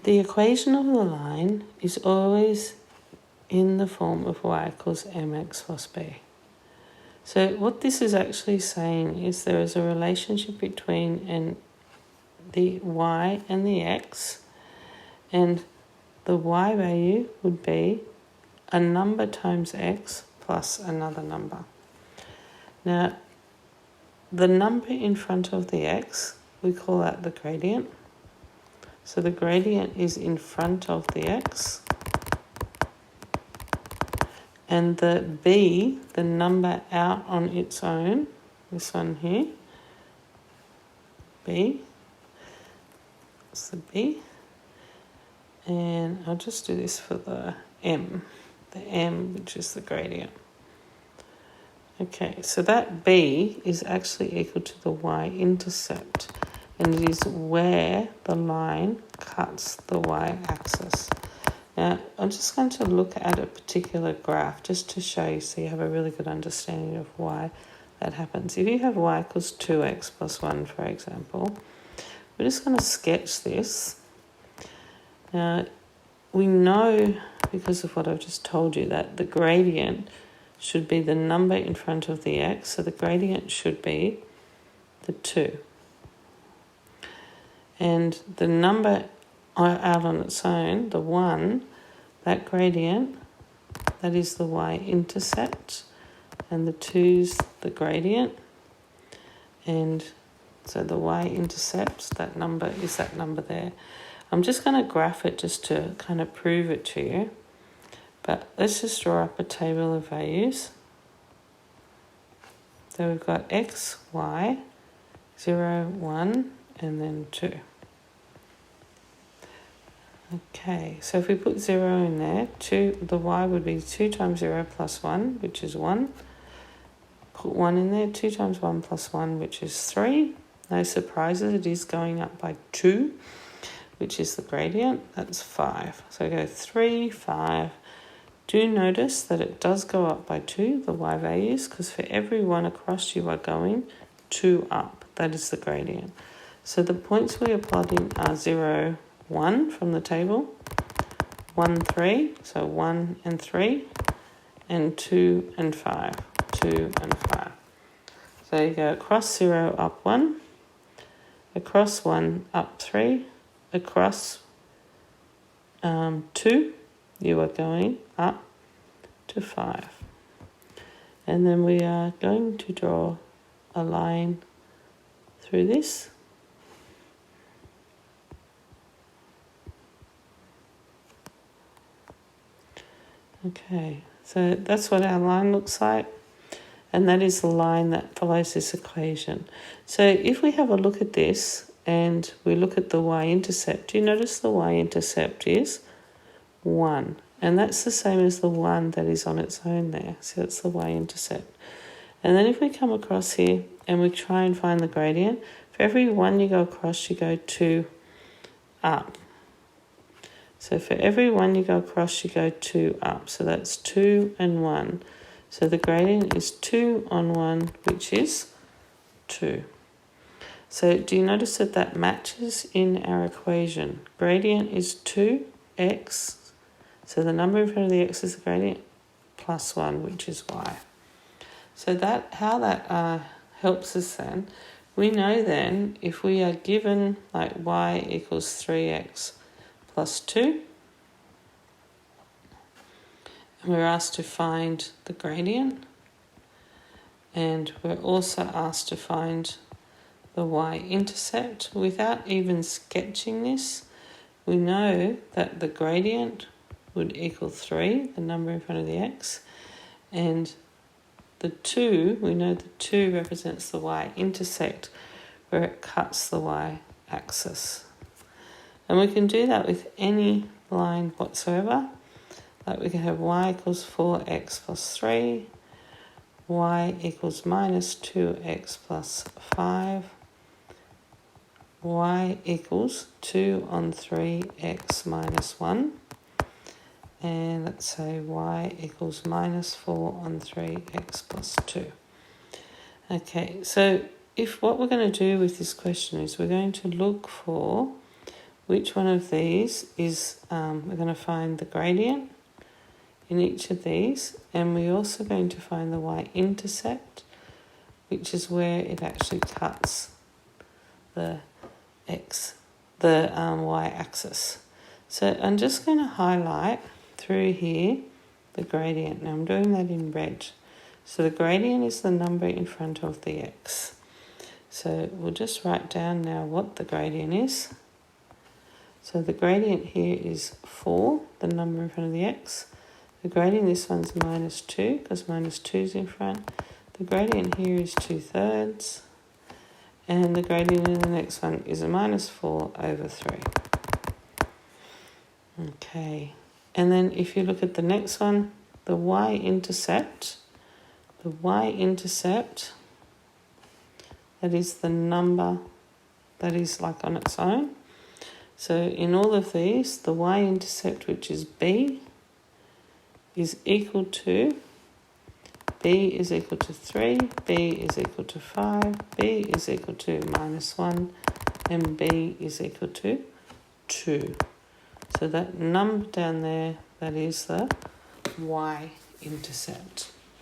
The equation of the line is always in the form of y equals mx plus b. So what this is actually saying is there is a relationship between the y and the x, and the y value would be a number times x plus another number. Now, the number in front of the x, we call that the gradient. So the gradient is in front of the x. And the b, the number out on its own, this one here, b, that's the b. And I'll just do this for the m, which is the gradient. Okay, so that b is actually equal to the y-intercept, and it is where the line cuts the y-axis. Now, I'm just going to look at a particular graph just to show you so you have a really good understanding of why that happens. If you have y equals 2x plus 1, for example, we're just going to sketch this. Now, we know, because of what I've just told you, that the gradient should be the number in front of the x, so the gradient should be the 2. And the number out on its own, the 1, that gradient, that is the y-intercept, and the 2's the gradient. And so the y-intercept, that number is that number there. I'm just going to graph it just to kind of prove it to you. But let's just draw up a table of values. So we've got x, y, 0, 1, and then 2. Okay, so if we put 0 in there, the y would be 2 times 0 plus 1, which is 1. Put 1 in there, 2 times 1 plus 1, which is 3. No surprises, it is going up by 2, which is the gradient. That's 5. So we go 3, 5. Do notice that it does go up by 2, the y values, because for every one across you are going 2 up. That is the gradient. So the points we are plotting are 0, 1 from the table, 1, 3, so 1 and 3, and 2 and 5, 2 and 5. So you go across 0, up 1, across 1, up 3, across 2, you are going up to 5. And then we are going to draw a line through this. Okay, so that's what our line looks like, and that is the line that follows this equation. So if we have a look at this and we look at the y-intercept, you notice the y-intercept is 1, and that's the same as the 1 that is on its own there. So that's the y-intercept. And then if we come across here and we try and find the gradient, for every 1 you go across, you go 2 up. So for every 1 you go across, you go 2 up. So that's 2 and 1. So the gradient is 2 on 1, which is 2. So do you notice that that matches in our equation? Gradient is 2x. So the number in front of the x is the gradient, plus 1, which is y. So how that helps us then, we know then if we are given like y equals 3x plus 2, and we're asked to find the gradient, and we're also asked to find the y-intercept. Without even sketching this, we know that the gradient would equal 3, the number in front of the x, and the 2, we know the 2 represents the y-intercept, where it cuts the y-axis. And we can do that with any line whatsoever. Like we can have y equals 4x plus 3, y equals minus 2x plus 5, y equals 2 on 3x minus 1, and let's say y equals minus 4 on 3x plus 2. Okay, so if what we're going to do with this question is we're going to look for which one of these is, we're going to find the gradient in each of these, and we're also going to find the y-intercept, which is where it actually cuts the y-axis. So I'm just going to highlight through here the gradient. Now I'm doing that in red. So the gradient is the number in front of the x. So we'll just write down now what the gradient is. So the gradient here is 4, the number in front of the x. The gradient, this one's -2, because -2 is in front. The gradient here is 2/3. And the gradient in the next one is a -4/3. Okay. And then if you look at the next one, the y-intercept, that is the number that is like on its own. So in all of these, the y-intercept, which is b, is equal to, b is equal to 3, b is equal to 5, b is equal to -1, and b is equal to 2. So that number down there, that is the y-intercept.